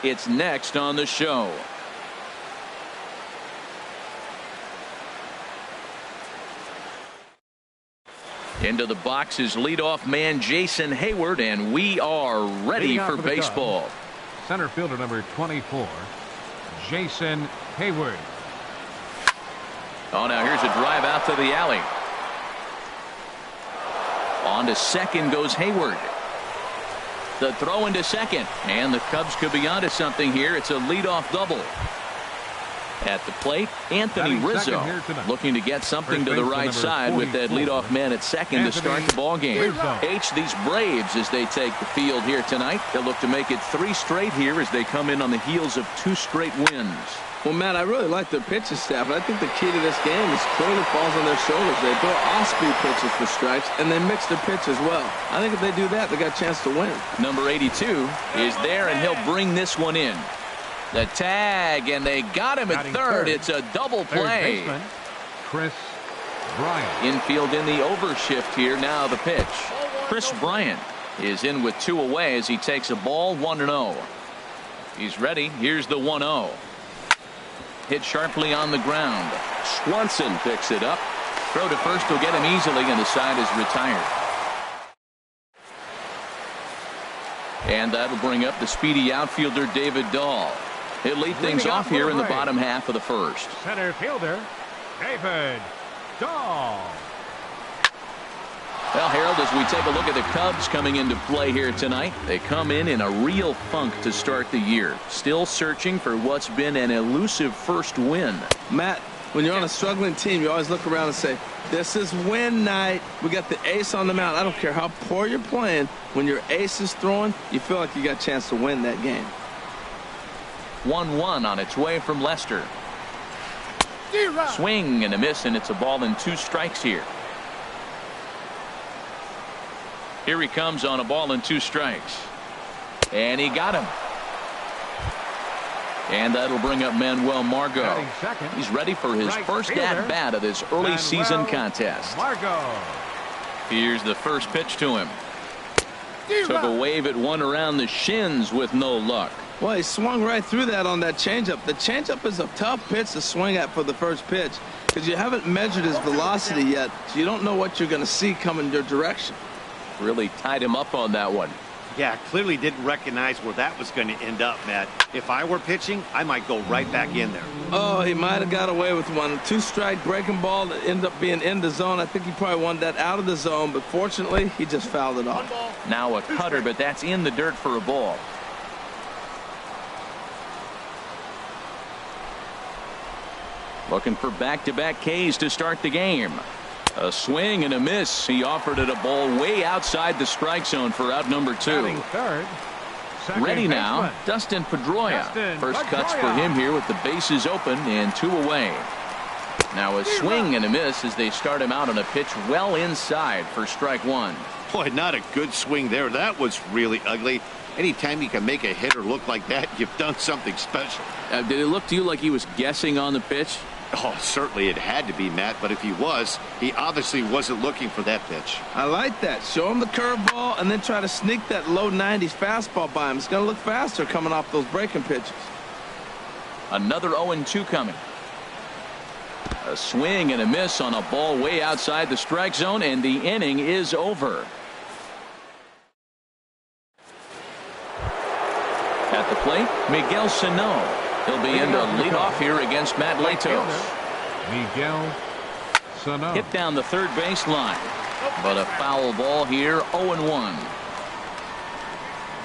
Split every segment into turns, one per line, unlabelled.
It's next on the show. Into the box is leadoff man Jason Heyward, and we are ready for baseball.
Center fielder number 24, Jason Heyward.
Oh, now here's a drive out to the alley. On to second goes Heyward. The throw into second, and the Cubs could be onto something here. It's a leadoff double. At the plate, Anthony Rizzo looking to get something to the right side with that leadoff man at second to start the ball game. These Braves, as they take the field here tonight, they'll look to make it 3 straight here as they come in on the heels of 2 straight wins.
Well, Matt, I really like their pitching staff, and I think the key to this game is clearly falls on their shoulders. They throw off-speed pitches for strikes, and they mix their pitch as well. I think if they do that, they got a chance to win.
Number 82 is there, and he'll bring this one in. The tag, and they got him at third. It's a double play.
Chris Bryant.
Infield in the overshift here. Now the pitch. Chris Bryant is in with 2 away as he takes a ball 1-0. He's ready. Here's the 1-0. Hit sharply on the ground. Swanson picks it up. Throw to first will get him easily, and the side is retired. And that'll bring up the speedy outfielder David Dahl. He'll lead things off here in the bottom half of the first.
Center fielder David Dahl.
Well, Harold, as we take a look at the Cubs coming into play here tonight, they come in a real funk to start the year. Still searching for what's been an elusive first win.
Matt, when you're on a struggling team, you always look around and say, this is win night. We got the ace on the mound. I don't care how poor you're playing. When your ace is throwing, you feel like you got a chance to win that game.
1-1 on its way from Lester. Swing and a miss, and it's a ball and 2 strikes here. Here he comes on a ball and 2 strikes. And he got him. And that'll bring up Manuel Margot. He's ready for his first at-bat of this early season contest. Here's the first pitch to him. Took a wave at one around the shins with no luck.
Well, he swung right through that on that changeup. The changeup is a tough pitch to swing at for the first pitch because you haven't measured his velocity yet, so you don't know what you're going to see coming your direction.
Really tied him up on that one.
Yeah, clearly didn't recognize where that was going to end up, Matt. If I were pitching, I might go right back in there.
Oh, he might have got away with one. 2-strike breaking ball that ended up being in the zone. I think he probably wanted that out of the zone, but fortunately, he just fouled it off.
Now a cutter, but that's in the dirt for a ball. Looking for back-to-back Ks to start the game. A swing and a miss. He offered it a ball way outside the strike zone for out number 2. Ready now, Dustin Pedroia. First cuts for him here with the bases open and 2 away. Now a swing and a miss as they start him out on a pitch well inside for strike 1.
Boy, not a good swing there. That was really ugly. Anytime you can make a hitter look like that, you've done something special.
Did it look to you like he was guessing on the pitch?
Oh, certainly it had to be, Matt, but if he was, he obviously wasn't looking for that pitch.
I like that. Show him the curveball and then try to sneak that low 90s fastball by him. It's going to look faster coming off those breaking pitches.
Another 0-2 coming. A swing and a miss on a ball way outside the strike zone, and the inning is over. At the plate, Miguel Sano. He'll be in to lead off here against Matt Latos.
Miguel Sano.
Hit down the third base line, but a foul ball here, 0-1.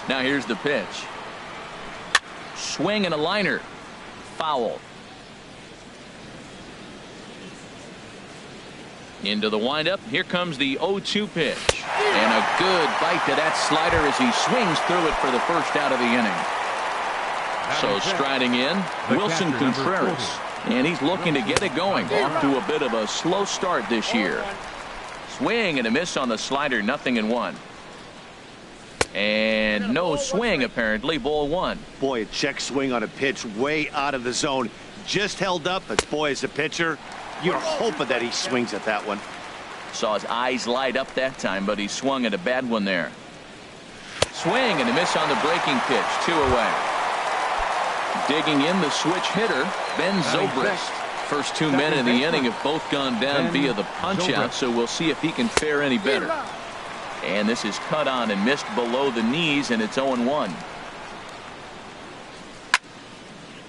Now here's the pitch. Swing and a liner. Foul. Into the windup. Here comes the 0-2 pitch. And a good bite to that slider as he swings through it for the first out of the inning. So striding in, Wilson Contreras. And he's looking to get it going. Off to a bit of a slow start this year. Swing and a miss on the slider, 0-1. And no swing, apparently, ball 1.
Boy, a check swing on a pitch way out of the zone. Just held up, but boy, as a pitcher, you're hoping that he swings at that one.
Saw his eyes light up that time, but he swung at a bad one there. Swing and a miss on the breaking pitch, 2 away. digging in, the switch hitter, Ben Zobrist. First two men in the inning have both gone down via the punch-out, so we'll see if he can fare any better. And this is cut on and missed below the knees, and it's 0-1.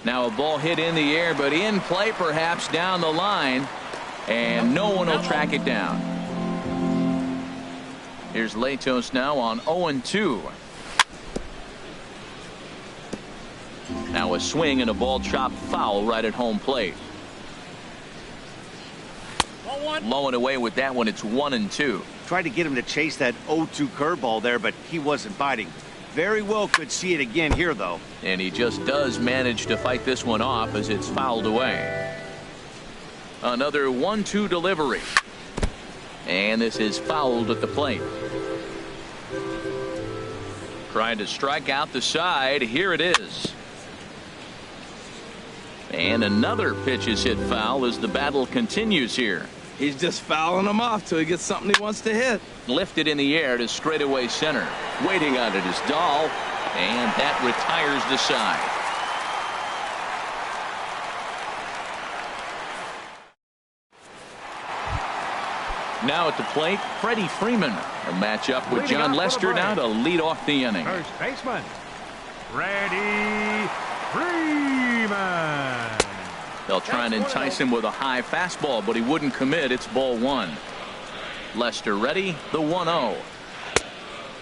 Now a ball hit in the air, but in play perhaps down the line, and no one will track it down. Here's Latos now on 0-2. Now a swing and a ball chopped foul right at home plate. Low and away with that one. It's 1-2.
Tried to get him to chase that 0-2 curveball there, but he wasn't biting. Very well could see it again here, though.
And he just does manage to fight this one off as it's fouled away. Another 1-2 delivery. And this is fouled at the plate. Trying to strike out the side. Here it is. And another pitch is hit foul as the battle continues here.
He's just fouling them off till he gets something he wants to hit.
Lifted in the air to straightaway center. Waiting on it is Dahl, and that retires the side. Now at the plate, Freddie Freeman. A matchup with John Lester now to lead off the inning.
First baseman, Freddie Freeman.
They'll try and entice him with a high fastball, but he wouldn't commit. It's ball one. Lester ready, the 1-0.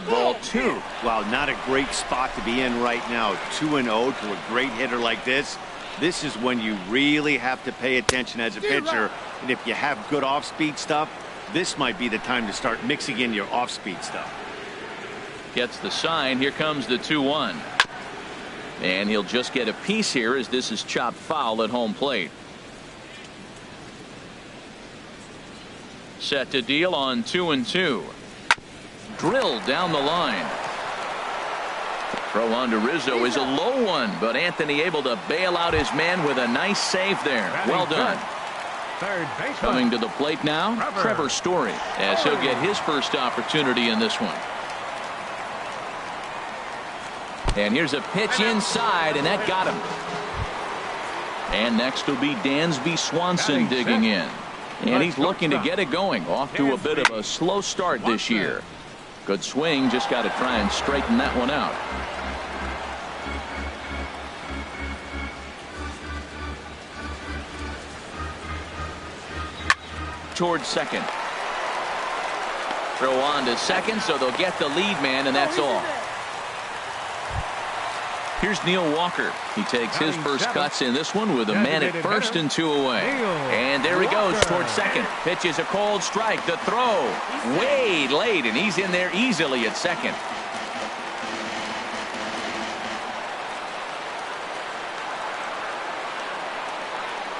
Ball two.
Wow, not a great spot to be in right now. 2-0 to a great hitter like this. This is when you really have to pay attention as a pitcher. And if you have good off-speed stuff, this might be the time to start mixing in your off-speed stuff.
Gets the sign. Here comes the 2-1. And he'll just get a piece here as this is chopped foul at home plate. Set to deal on 2-2. Drilled down the line. Throw on to Rizzo is a low one, but Anthony able to bail out his man with a nice save there. Well done.
Third baseman.
Coming to the plate now, Trevor Story, as he'll get his first opportunity in this one. And here's a pitch inside, and that got him. And next will be Dansby Swanson digging in. And he's looking to get it going. Off to a bit of a slow start this year. Good swing, just got to try and straighten that one out. Towards second. Throw on to second, so they'll get the lead man, and that's all. Here's Neil Walker. He takes his first cuts in this one with a man at first and 2 away. And there he goes towards second. Pitches a cold strike. The throw way late, and he's in there easily at second.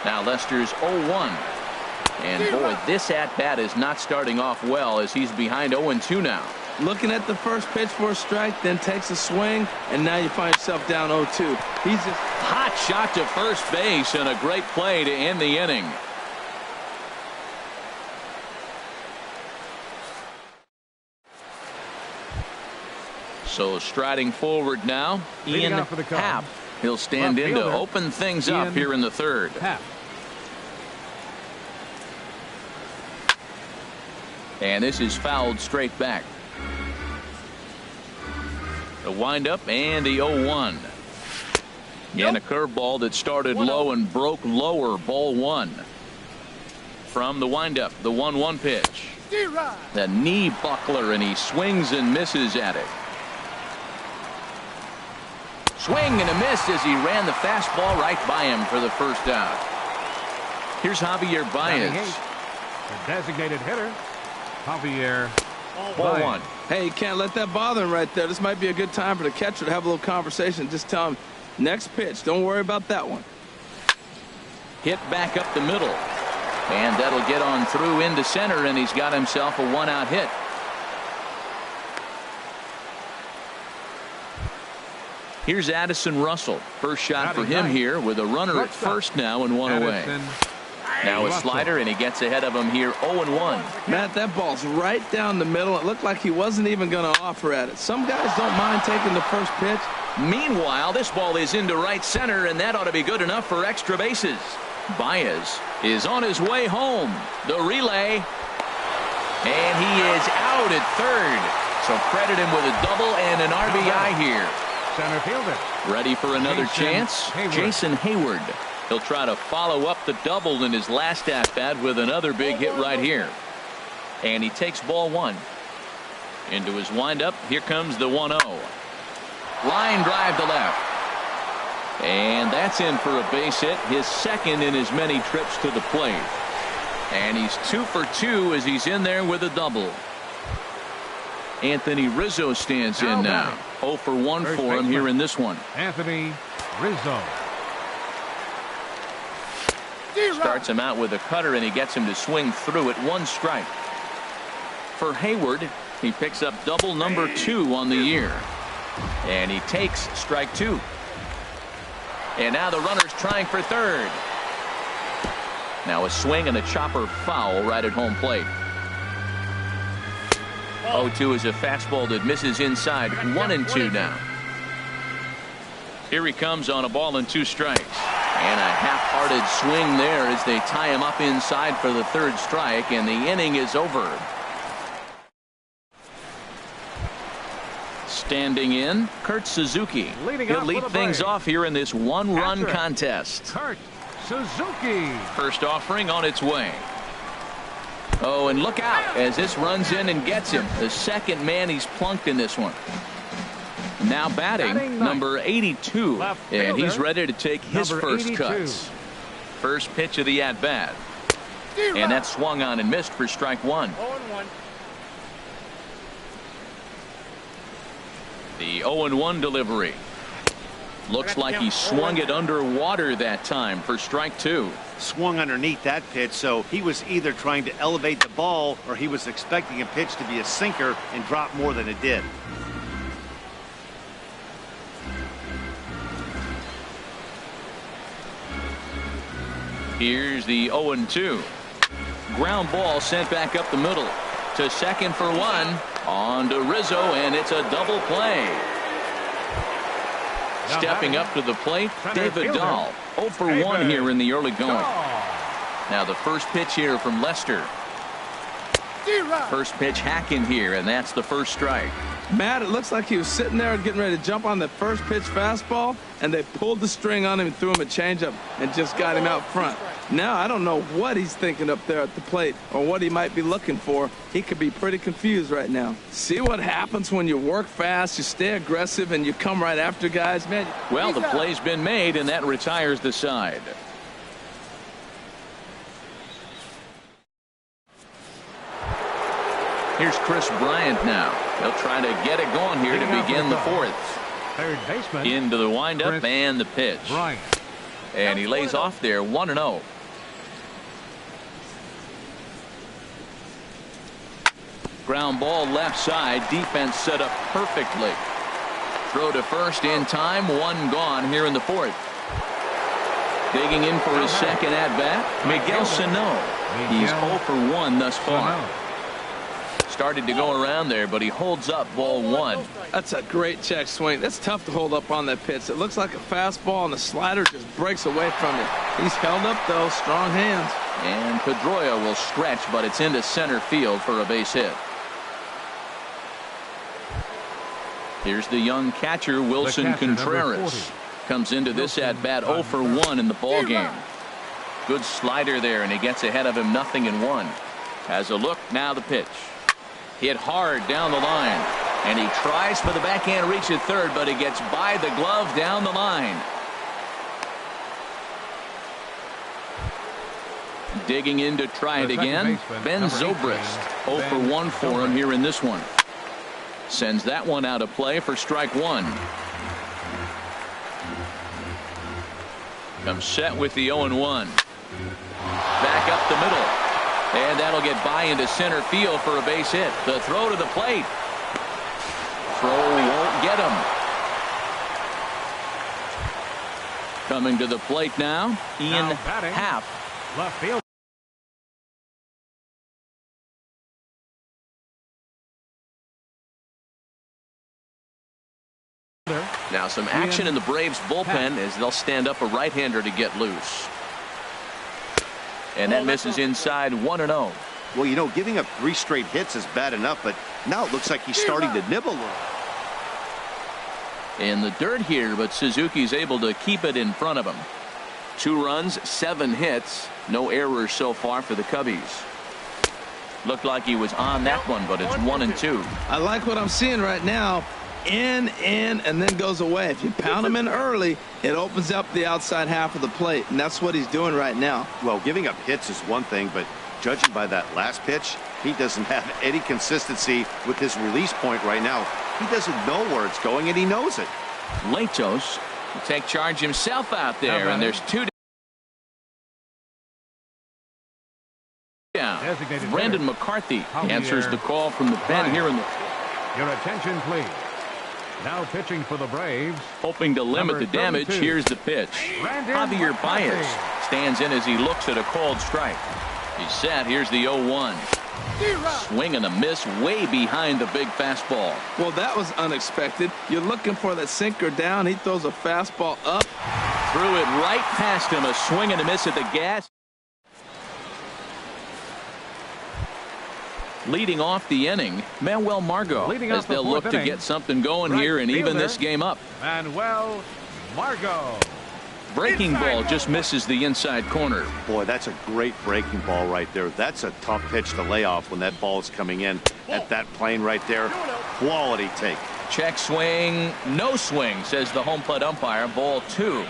Now Lester's 0-1. And boy, this at-bat is not starting off well as he's behind 0-2 now.
Looking at the first pitch for a strike, then takes a swing, and now you find yourself down 0-2. He's just
hot shot to first base and a great play to end the inning. So striding forward now, Ian Happ. He'll stand in to open things up here in the third. And this is fouled straight back. The windup and the 0-1. And a curveball that started low and broke lower. Ball one. From the windup, the 1-1 pitch. The knee buckler, and he swings and misses at it. Swing and a miss as he ran the fastball right by him for the first out. Here's Javier Baez.
The designated hitter, Javier.
Ball one.
Hey, you can't let that bother him right there. This might be a good time for the catcher to have a little conversation. Just tell him, next pitch, don't worry about that one.
Hit back up the middle. And that'll get on through into center, and he's got himself a one-out hit. Here's Addison Russell. First shot for him here with a runner at first now and one away. Now a slider, and he gets ahead of him here 0-1.
Matt, that ball's right down the middle. It looked like he wasn't even going to offer at it. Some guys don't mind taking the first pitch.
Meanwhile, this ball is into right center, and that ought to be good enough for extra bases. Baez is on his way home. The relay, and he is out at third. So credit him with a double and an RBI here.
Center fielder.
Ready for another chance? Jason Hayward. He'll try to follow up the double in his last at-bat with another big hit right here. And he takes ball one. Into his windup, here comes the 1-0. Line drive to left. And that's in for a base hit, his second in as many trips to the plate. And he's 2 for 2 as he's in there with a double. Anthony Rizzo stands in now. 0 for 1 for him here in this one.
Anthony Rizzo.
Starts him out with a cutter, and he gets him to swing through it. 1 strike. For Hayward, he picks up double number 2 on the year. And he takes strike 2. And now the runner's trying for third. Now a swing and a chopper foul right at home plate. 0-2 is a fastball that misses inside. 1-2 now. Here he comes on a ball and 2 strikes. And a half-hearted swing there as they tie him up inside for the third strike, and the inning is over. Standing in, Kurt Suzuki. He'll lead things off here in this one-run contest.
Kurt Suzuki.
First offering on its way. Oh, and look out as this runs in and gets him. The second man he's plunked in this one. Now batting number 82, and he's ready to take his first
82.
cuts. First pitch of the at-bat. And that swung on and missed for strike 1.
0-1.
The 0-1 delivery. Looks like he swung it underwater that time for strike 2.
Swung underneath that pitch, so he was either trying to elevate the ball or he was expecting a pitch to be a sinker and drop more than it did.
Here's the 0-2. Ground ball sent back up the middle to second for 1. On to Rizzo, and it's a double play. Stepping up to the plate, David Dahl. 0 for 1 here in the early going. Now the first pitch here from Lester. First pitch hacking here, and that's the first strike.
Matt, it looks like he was sitting there getting ready to jump on the first pitch fastball, and they pulled the string on him and threw him a changeup and just got him out front. Now I don't know what he's thinking up there at the plate or what he might be looking for. He could be pretty confused right now. See what happens when you work fast, you stay aggressive, and you come right after guys, man.
Well, the play's been made, and that retires the side. Here's Chris Bryant now. He'll try to get it going here to begin the 4th.
Third baseman.
Into the windup
Chris
and the pitch.
Bryant.
And he lays off there 1-0. Ground ball left side. Defense set up perfectly. Throw to first in time. 1 gone here in the 4th. Digging in for his second at-bat, Miguel Sano. He's 0 for 1 thus far. Started to go around there, but he holds up ball 1.
That's a great check swing. That's tough to hold up on that pitch. It looks like a fastball, and the slider just breaks away from it. He's held up, though. Strong hands.
And Pedroia will stretch, but it's into center field for a base hit. Here's the young catcher, Wilson Contreras. Comes into this at-bat 0 for 1 in the ballgame. Good slider there, and he gets ahead of him 0-1. Has a look, now the pitch. Hit hard down the line, and he tries for the backhand reach at third, but he gets by the glove down the line. Digging in to try it again, Ben Zobrist. 0 for 1 for him here in this one. Sends that one out of play for strike 1. Comes set with the 0-1. Back up the middle. And that'll get by into center field for a base hit. The throw to the plate. Throw won't get him. Coming to the plate now, Ian Happ.
Left field.
Now some action in the Braves bullpen as they'll stand up a right-hander to get loose. And that misses inside 1-0.
Well, you know, giving up 3 straight hits is bad enough, but now it looks like he's starting to nibble a little.
In the dirt here, but Suzuki's able to keep it in front of him. 2 runs, 7 hits, no errors so far for the Cubbies. Looked like he was on that one, but it's 1-2.
I like what I'm seeing right now. In, and then goes away. If you pound him in early, it opens up the outside half of the plate, and that's what he's doing right now.
Well, giving up hits is one thing, but judging by that last pitch, he doesn't have any consistency with his release point right now. He doesn't know where it's going, and he knows it.
Latos will take charge himself out there, and there's 2 down. Brandon McCarthy answers the call from the pen here in the.
Your attention, please. Now pitching for the Braves.
Hoping to limit the damage. Here's the pitch. Javier Baez stands in as he looks at a called strike. He's set. Here's the 0-1. Swing and a miss way behind the big fastball.
Well, that was unexpected. You're looking for that sinker down. He throws a fastball up.
Threw it right past him. A swing and a miss at the gas. Leading off the inning, Manuel Margot, as they'll look to get something going here and even this game up.
Manuel Margot.
Breaking ball just misses the inside corner.
Boy, that's a great breaking ball right there. That's a tough pitch to lay off when that ball is coming in at that plane right there. Quality take.
Check swing, no swing, says the home plate umpire. Ball 2.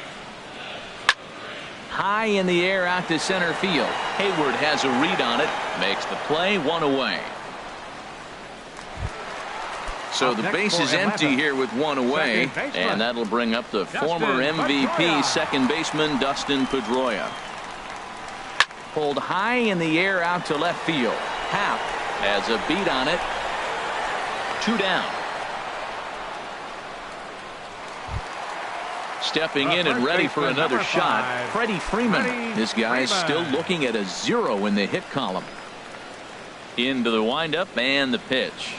High in the air out to center field. Hayward has a read on it, makes the play, 1 away. So the base is empty here with 1 away, and that'll bring up the former MVP second baseman Dustin Pedroia. Pulled high in the air out to left field. Happ has a beat on it. 2 down. Stepping in and ready for another shot, Freddie Freeman. This guy's still looking at a 0 in the hit column. Into the windup and the pitch.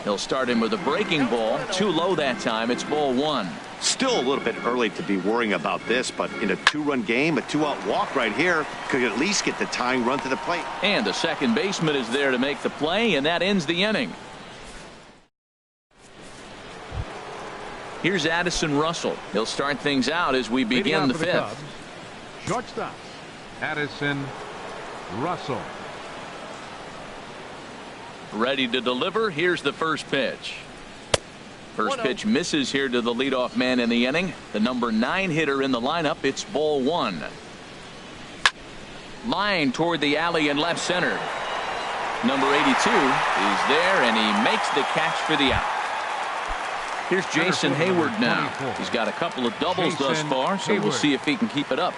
He'll start him with a breaking ball. Too low that time. It's ball 1.
Still a little bit early to be worrying about this, but in a 2-run game, a 2-out walk right here could at least get the tying run to the plate.
And the second baseman is there to make the play, and that ends the inning. Here's Addison Russell. He'll start things out as we begin the 5th.
Shortstop, Addison Russell.
Ready to deliver. Here's the first pitch. First pitch misses here to the leadoff man in the inning. The number 9 hitter in the lineup. It's ball 1. Line toward the alley in left center. Number 82 is there, and he makes the catch for the out. Here's Jason Hayward now. He's got a couple of doubles thus far, so we'll see if he can keep it up.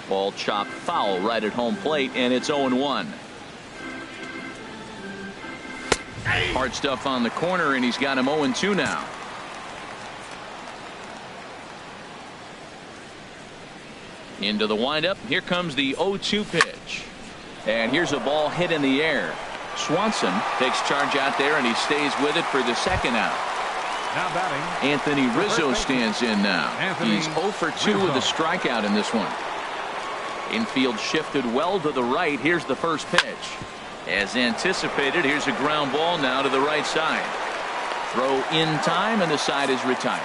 Ball chopped foul right at home plate, and it's 0-1. Hard stuff on the corner, and he's got him 0-2 now. Into the windup. Here comes the 0-2 pitch. And here's a ball hit in the air. Swanson takes charge out there, and he stays with it for the second out.
Now batting,
Anthony Rizzo stands in now. He's 0 for 2 with a strikeout in this one. Infield shifted well to the right. Here's the first pitch. As anticipated, here's a ground ball now to the right side. Throw in time, and the side is retired.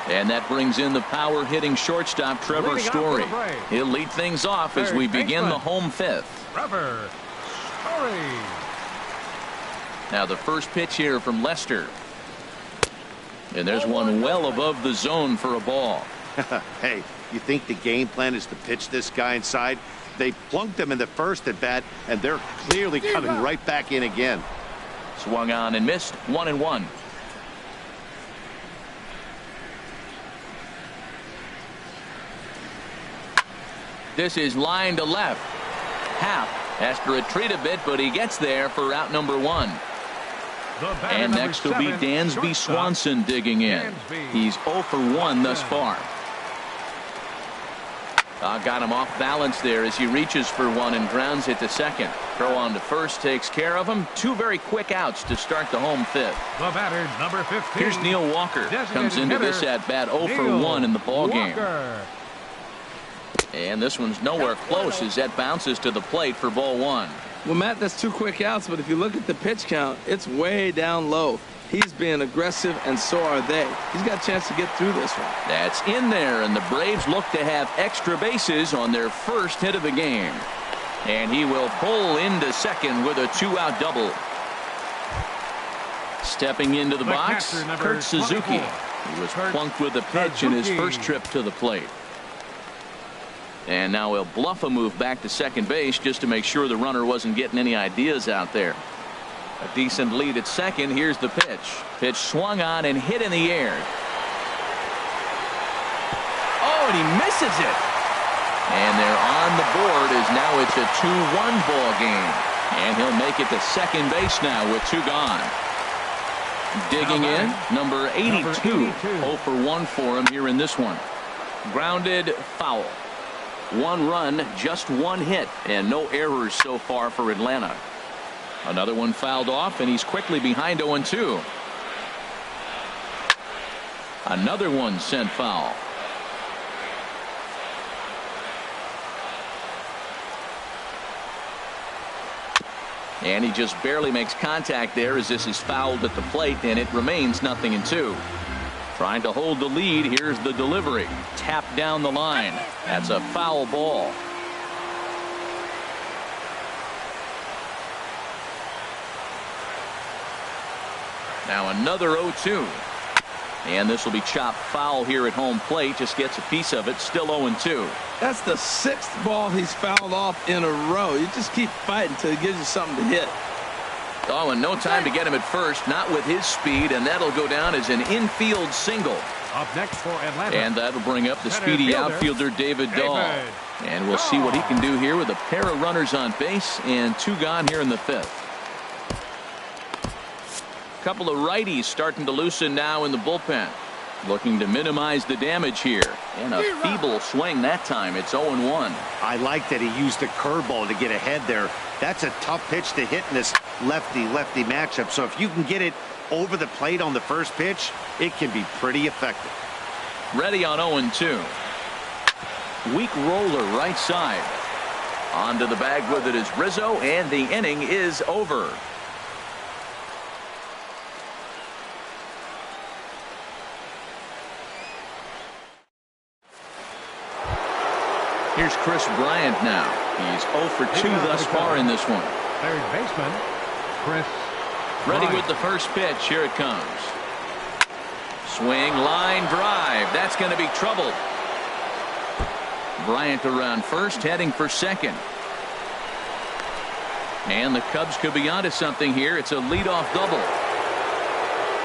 And that brings in the power hitting shortstop Trevor Story. He'll lead things off as we begin the home 5th.
Trevor Story.
Now the first pitch here from Lester. And there's one well above the zone for a ball.
Hey, you think the game plan is to pitch this guy inside? They plunked him in the first at bat, and they're clearly coming right back in again.
Swung on and missed. 1-1. This is line to left. Happ has to retreat a bit, but he gets there for out number 1. And next will be Dansby Swanson digging in. He's 0 for 1 thus far. Got him off balance there as he reaches for one and grounds it to second. Throw on to first takes care of him. Two very quick outs to start the home fifth.
The batter, number 15.
Here's Neil Walker. Comes into this at bat 0 for 1 in the ball game. And this one's nowhere close as that bounces to the plate for ball one.
Well, Matt, that's two quick outs, but if you look at the pitch count, it's way down low. He's being aggressive, and so are they. He's got a chance to get through this one.
That's in there, and the Braves look to have extra bases on their first hit of the game. And he will pull into second with a two-out double. Stepping into the box, Kurt Suzuki. He was plunked with a pitch in his first trip to the plate. And now he'll bluff a move back to second base just to make sure the runner wasn't getting any ideas out there. A decent lead at second. Here's the pitch. Pitch swung on and hit in the air. Oh, and he misses it. And they're on the board as now it's a 2-1 ball game. And he'll make it to second base now with two gone. Digging in, number 82. 0 for 1 for him here in this one. Grounded foul. One run, just one hit, and no errors so far for Atlanta. Another one fouled off, and he's quickly behind 0-2. Another one sent foul. And he just barely makes contact there as this is fouled at the plate, and it remains 0-2. Trying to hold the lead. Here's the delivery. Tap down the line. That's a foul ball. Now another 0-2. And this will be chopped foul here at home plate. Just gets a piece of it. Still 0-2.
That's the 6th ball he's fouled off in a row. You just keep fighting until he gives you something to hit.
Oh, and no time to get him at first. Not with his speed, and that'll go down as an infield single.
Up next for Atlanta.
And that'll bring up the speedy outfielder David Dahl. And we'll see what he can do here with a pair of runners on base and two gone here in the 5th. Couple of righties starting to loosen now in the bullpen. Looking to minimize the damage here. And a feeble swing that time. It's 0-1.
I like that he used the curveball to get ahead there. That's a tough pitch to hit in this lefty-lefty matchup. So if you can get it over the plate on the first pitch, it can be pretty effective.
Ready on 0-2. Weak roller right side. Onto the bag with it is Rizzo, and the inning is over. Here's Chris Bryant now. He's 0 for 2 thus far in this one.
Third baseman, Chris
Ready
Bryant.
with the first pitch. Here it comes. Swing, line, drive. That's going to be trouble. Bryant around first, heading for second. And the Cubs could be onto something here. It's a leadoff double.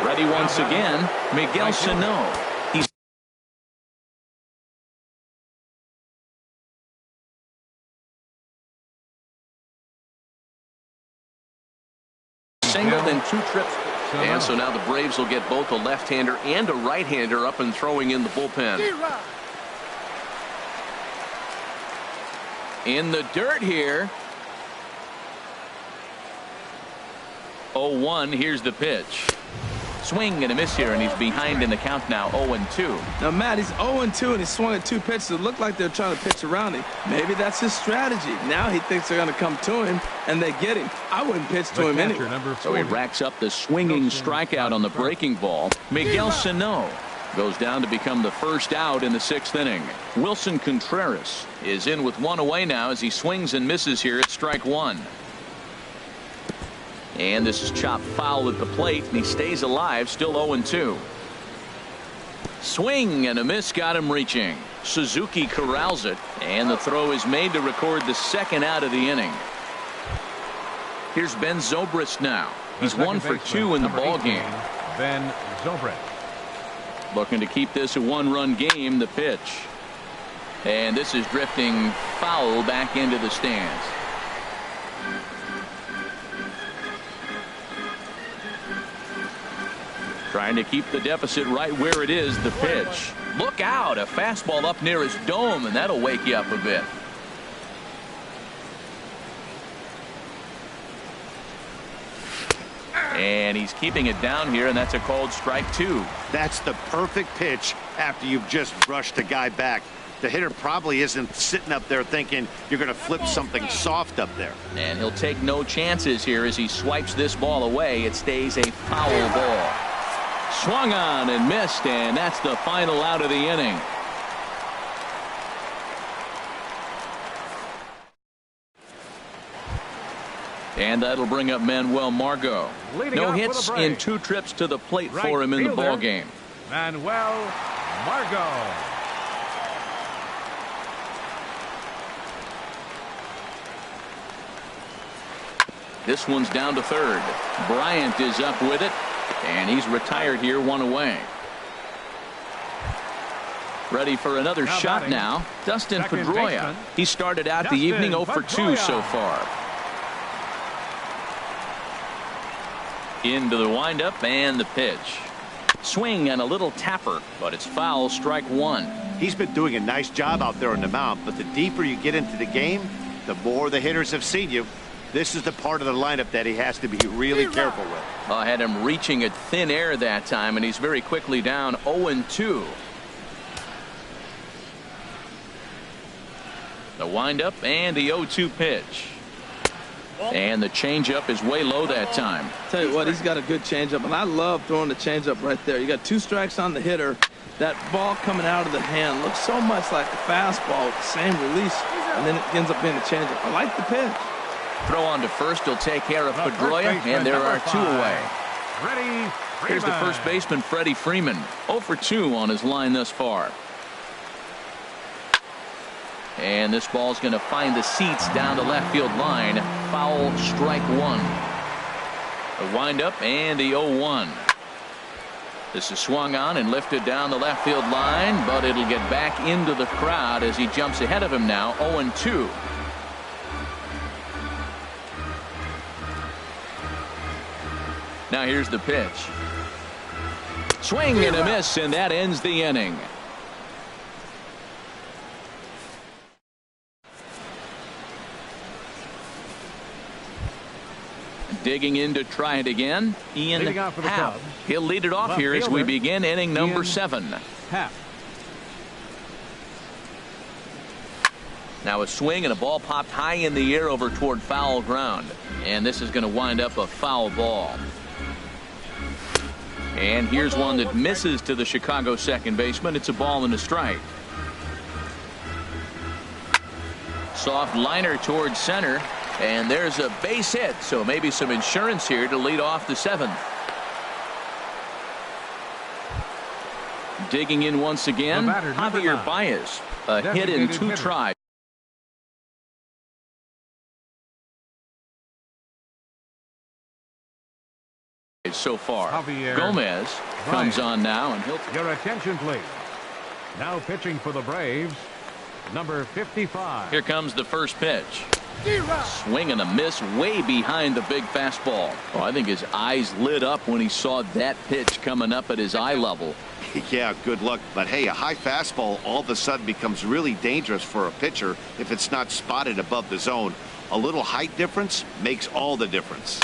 Ready once again, Miguel Sano. He's singled in 2 trips. And so now the Braves will get both a left-hander and a right-hander up and throwing in the bullpen. In the dirt here. 0-1. Here's the pitch. Swing and a miss here, and he's behind in the count now. 0-2.
Now, Matt, he's 0-2, and he swung at 2 pitches. It looked like they're trying to pitch around him. Maybe that's his strategy. Now he thinks they're going to come to him, and they get him. I wouldn't pitch to him anyway.
So he racks up the swinging strikeout on the breaking ball. Miguel Sano goes down to become the first out in the 6th inning. Wilson Contreras is in with 1 away now as he swings and misses here at strike 1. And this is chopped foul at the plate, and he stays alive, still 0-2. Swing and a miss got him reaching. Suzuki corrals it, and the throw is made to record the 2nd out of the inning. Here's Ben Zobrist now. He's 1 for 2 in the ball game.
Ben Zobrist.
Looking to keep this a 1-run game. The pitch. And this is drifting foul back into the stands. Trying to keep the deficit right where it is. The pitch. Look out, a fastball up near his dome, and that'll wake you up a bit. And he's keeping it down here, and that's a called strike 2.
That's the perfect pitch after you've just brushed a guy back. The hitter probably isn't sitting up there thinking you're going to flip something soft up there.
And he'll take no chances here as he swipes this ball away. It stays a foul ball. Swung on and missed, and that's the final out of the inning. And that'll bring up Manuel Margot. No hits in 2 trips to the plate for him in the ball game.
Manuel Margot.
This one's down to third. Bryant is up with it, and he's retired here, 1 away. Ready for another shot
batting,
now. Dustin
second
Pedroia.
baseman,
He started out the
Dustin
evening 0 for 2 so
Pedroia.
far. Into the windup and the pitch. Swing and a little tapper, but it's foul, strike 1.
He's been doing a nice job out there on the mound, but the deeper you get into the game, the more the hitters have seen you. This is the part of the lineup that he has to be really careful with.
I had him reaching at thin air that time, and he's very quickly down 0-2. The windup and the 0-2 pitch. And the changeup is way low that time.
Tell you what, he's got a good changeup, and I love throwing the changeup right there. You got 2 strikes on the hitter. That ball coming out of the hand looks so much like a fastball with the same release, and then it ends up being a changeup. I like the pitch.
Throw on to first. He'll take care of Pedroia, and there are 2 away.
Freddie
Here's the
Freeman.
first baseman, Freddie Freeman. 0 for 2 on his line thus far. And this ball's going to find the seats down the left field line. Foul, strike 1. The windup and the 0-1. This is swung on and lifted down the left field line, but it'll get back into the crowd as he jumps ahead of him now, 0-2. Now here's the pitch. Swing and a miss, and that ends the inning. Digging in to try it again, Ian
Leading off for the
Happ.
Cubs.
He'll lead it off
Left
here as we
fielder,
begin inning number
Ian
7.
Happ.
Now a swing and a ball popped high in the air over toward foul ground. And this is going to wind up a foul ball. And here's one that misses to the Chicago second baseman. It's a ball and a strike. Soft liner towards center. And there's a base hit, so maybe some insurance here to lead off the 7th. Digging in once again,
The batter, number
Javier
9.
Baez. A hit in
Designated
2
hitter.
tries. So far.
Javier
Gomez comes
Baez.
on now, and he'll
Your attention, please. Now pitching for the Braves, number 55.
here comes the first pitch. Swing and a miss way behind the big fastball. Oh, I think his eyes lit up when he saw that pitch coming up at his eye level.
Yeah, good luck. But hey, a high fastball all of a sudden becomes really dangerous for a pitcher if it's not spotted above the zone. A little height difference makes all the difference.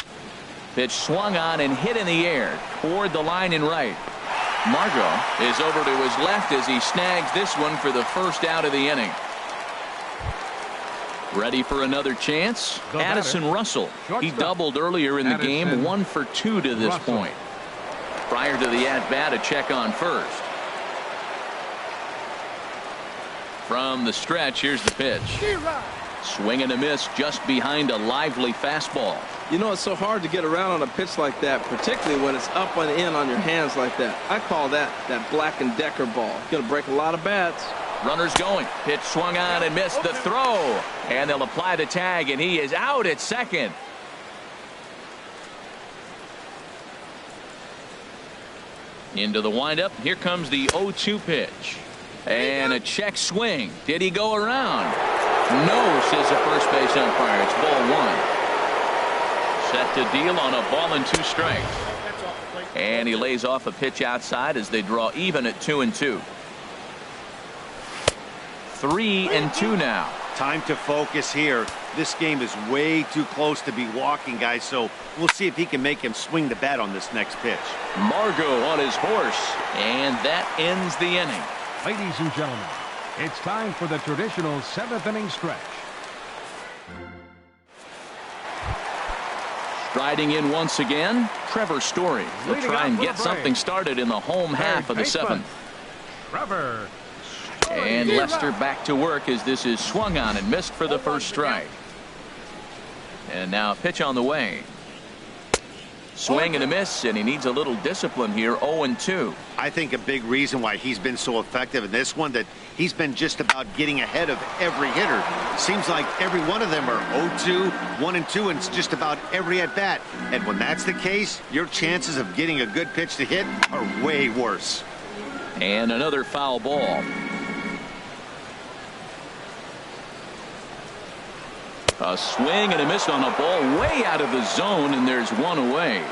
Pitch swung on and hit in the air toward the line and right. Margot is over to his left as he snags this one for the first out of the inning. Ready for another chance?
The batter,
Addison Russell. He
shortstop.
doubled earlier in the
Addison
game, 1 for 2 to this
Russell.
point. Prior to the at-bat, a check on first. From the stretch, here's the pitch. Swing and a miss just behind a lively fastball.
You know, it's so hard to get around on a pitch like that, particularly when it's up and in on your hands like that. I call that Black & Decker ball. It's going to break a lot of bats.
Runners going. Pitch swung on and missed the throw. And they'll apply the tag, and he is out at second. Into the windup. Here comes the 0-2 pitch. And a check swing. Did he go around? No, says the first base umpire. It's ball 1. Set to deal on a ball and 2 strikes. And he lays off a pitch outside as they draw even at 2-2. 3-2 now.
Time to focus here. This game is way too close to be walking, guys, so we'll see if he can make him swing the bat on this next pitch.
Margot on his horse, and that ends the inning.
Ladies and gentlemen, it's time for the traditional 7th inning stretch.
Striding in once again, Trevor Story. He'll try and get something started in the home half of the 7th.
Trevor.
And Lester back to work as this is swung on and missed for the first strike. And now a pitch on the way. Swing and a miss, and he needs a little discipline here. 0-2.
I think a big reason why he's been so effective in this one, that he's been just about getting ahead of every hitter. Seems like every one of them are 0-2, 1-2, and it's just about every at bat. And when that's the case, your chances of getting a good pitch to hit are way worse.
And another foul ball. A swing and a miss on a ball way out of the zone, and there's one away.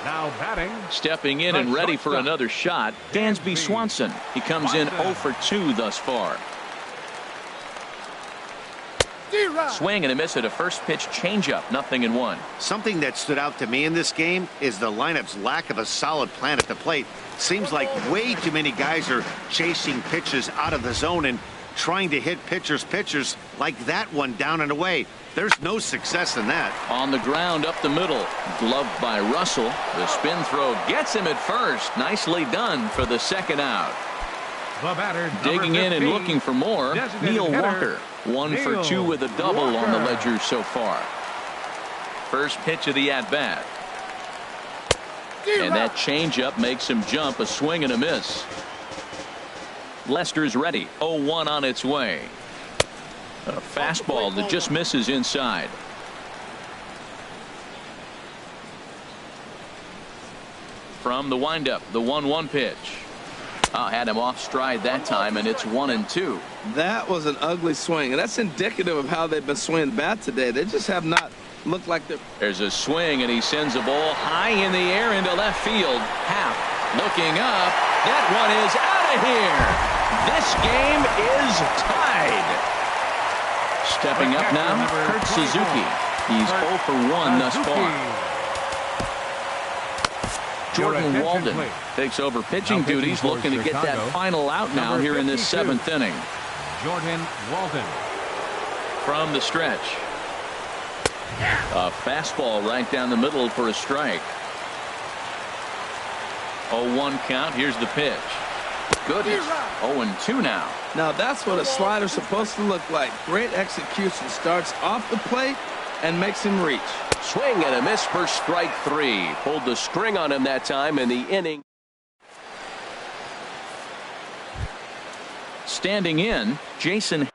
Now batting.
Stepping in and ready for another shot, Dansby Swanson. He comes in 0 for 2 thus far. Swing and a miss at a first pitch changeup, 0-1.
Something that stood out to me in this game is the lineup's lack of a solid plan at the plate. Seems like way too many guys are chasing pitches out of the zone and trying to hit pitchers like that one down and away. There's no success in that.
On the ground up the middle, gloved by Russell. The spin throw gets him at first. Nicely done for the second out.
The batter,
digging in and looking for more, Neil Walker. 1 for 2 with a double on the ledger so far. First pitch of the at-bat. And that changeup makes him jump. A swing and a miss. Lester's ready. 0-1 on its way. A fastball that just misses inside. From the windup, the 1-1 pitch. Had him off stride that time, and it's 1-2.
That was an ugly swing, and that's indicative of how they've been swinging the bat today. They just have not looked like they're...
There's a swing, and he sends a ball high in the air into left field. Happ looking up. That one is out of here. This game is tied. Stepping up now, Kurt Suzuki. He's 0 for 1 thus far. Jordan Walden takes over pitching duties, looking to get that final out now here in this 7th inning.
Jordan Walden.
From the stretch. A fastball right down the middle for a strike. 0-1 count. Here's the pitch. Goodness. 0-2 now.
Now that's what a slider's supposed to look like. Great execution. Starts off the plate and makes him reach.
Swing and a miss for strike 3. Pulled the string on him that time in the inning.
Standing in, Jason.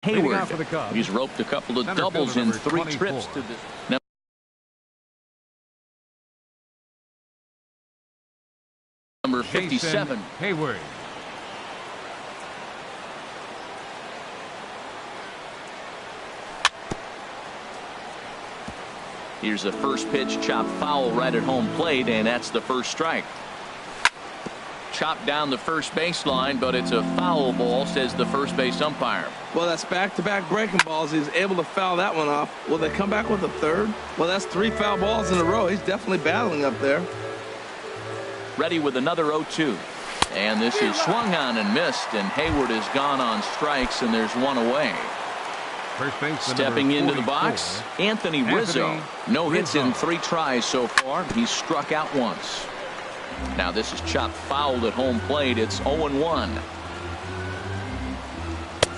Hayward. He's roped a couple of doubles in 3 trips to this. Number 57.
Hayward.
Here's the first pitch, chopped foul right at home plate, and that's the first strike. Chopped down the first baseline, but it's a foul ball, says the first base umpire.
Well, that's back-to-back breaking balls. He's able to foul that one off. Will they come back with a third? Well, that's 3 foul balls in a row. He's definitely battling up there.
Ready with another 0-2. And this is swung on and missed, and Hayward has gone on strikes, and there's one away.
First base,
stepping into the box, Anthony Rizzo. No hits in 3 tries so far. He's struck out once. Now this is chopped foul at home plate. It's 0-1.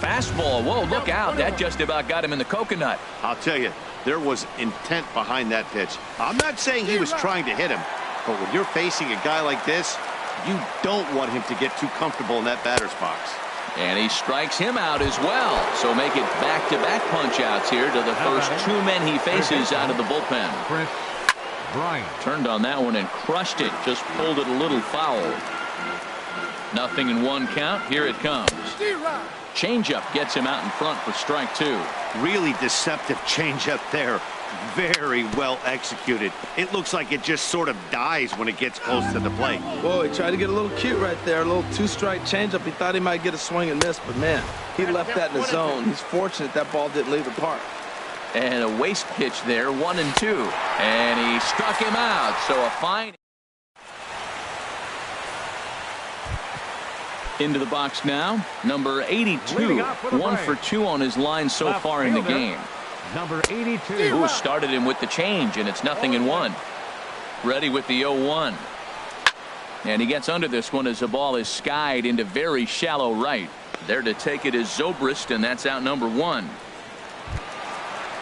Fastball. Whoa, look out. That just about got him in the coconut.
I'll tell you, there was intent behind that pitch. I'm not saying he was trying to hit him, but when you're facing a guy like this, you don't want him to get too comfortable in that batter's box.
And he strikes him out as well. So make it back-to-back punch-outs here to the first 2 men he faces out of the bullpen.
Chris Bryant.
Turned on that one and crushed it. Just pulled it a little foul. 0-1 count. Here it comes. Changeup gets him out in front for strike 2.
Really deceptive changeup there. Very well executed. It looks like it just sort of dies when it gets close to the plate.
Whoa, he tried to get a little cute right there. A little 2-strike changeup. He thought he might get a swing and miss, but man, he left that in the zone. He's fortunate that ball didn't leave the park.
And a waste pitch there, 1-2. And he struck him out. So a fine. Into the box now, number 82. 1 for 2 on his line so far in the game.
Number 82.
Who started him with the change, and it's 0-1. Ready with the 0-1. And he gets under this one as the ball is skied into very shallow right. There to take it is Zobrist, and that's out number 1.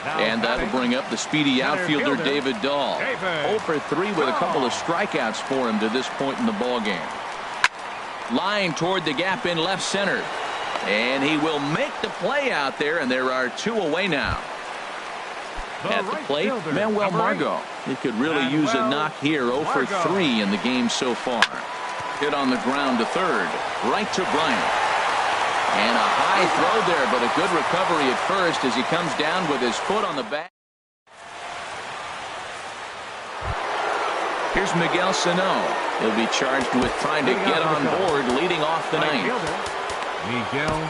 And that'll bring up the speedy outfielder David Dahl. 0 for 3 with a couple of strikeouts for him to this point in the ballgame. Line toward the gap in left center. And he will make the play out there, and there are 2 away now. At the plate, Manuel Margot. He could really use a knock here. 0 for 3 in the game so far. Hit on the ground to third. Right to Bryant. And a high throw there, but a good recovery at first as he comes down with his foot on the bat. Here's Miguel Sano. He'll be charged with trying to get on board leading off the ninth.
Miguel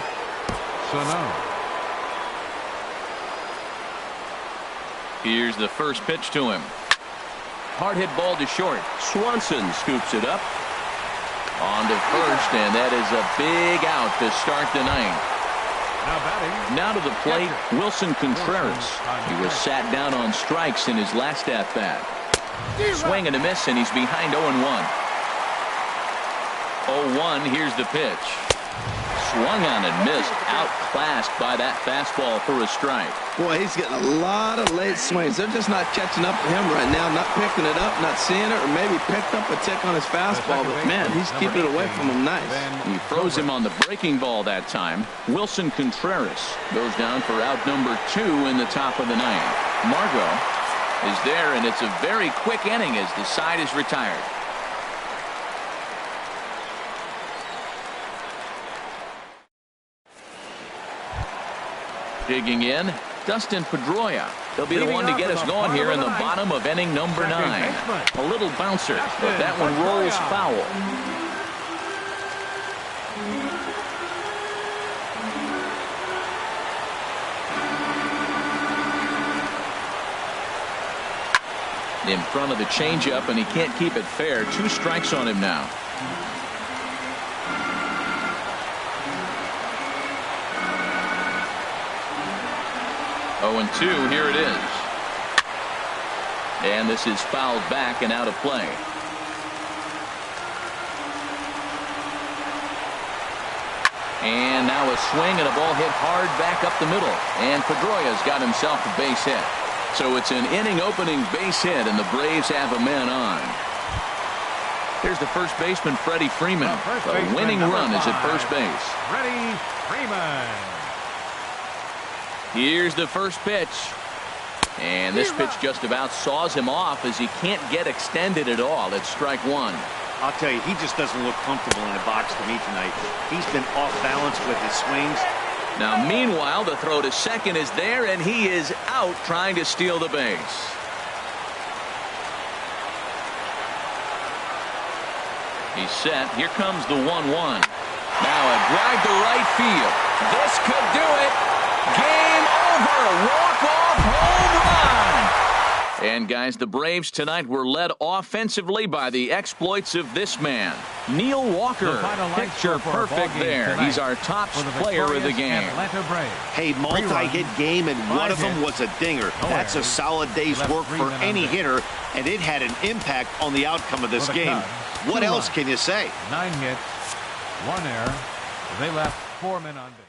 Sano.
Here's the first pitch to him. Hard hit ball to short. Swanson scoops it up. On to first, and that is a big out to start the ninth. Now to the plate, Wilson Contreras. He was sat down on strikes in his last at-bat. Swing and a miss, and he's behind 0-1. 0-1, here's the pitch. Swung on and missed, outclassed by that fastball for a strike.
Boy, he's getting a lot of late swings. They're just not catching up to him right now, not picking it up, not seeing it, or maybe picked up a tick on his fastball, but man, he's keeping it away from him nice.
He throws him on the breaking ball that time. Wilson Contreras goes down for out number 2 in the top of the ninth. Margot is there, and it's a very quick inning as the side is retired. Digging in, Dustin Pedroia. He'll be the one to get us going here in the bottom of inning number 9. A little bouncer, but that one rolls foul. In front of the changeup, and he can't keep it fair. 2 strikes on him now. Oh, and 2, here it is. And this is fouled back and out of play. And now a swing and a ball hit hard back up the middle. And Pedroia's got himself a base hit. So it's an inning-opening base hit, and the Braves have a man on. Here's the first baseman, Freddie Freeman. The winning run is at first base.
Freddie Freeman.
Here's the first pitch. And this pitch just about saws him off as he can't get extended at all. It's strike 1.
I'll tell you, he just doesn't look comfortable in the box to me tonight. He's been off balance with his swings.
Now, meanwhile, the throw to second is there, and he is out trying to steal the base. He's set. Here comes the 1-1. Now a drive to right field. This could do it. Game over. Walk-off home run. And, guys, the Braves tonight were led offensively by the exploits of this man, Neil Walker. Picture perfect there. He's our top player of the game.
Hey, multi-hit game, and one of them was a dinger. That's a solid day's work for any hitter, and it had an impact on the outcome of this game. What else can you say?
9 hits, 1 error. They left 4 men on base.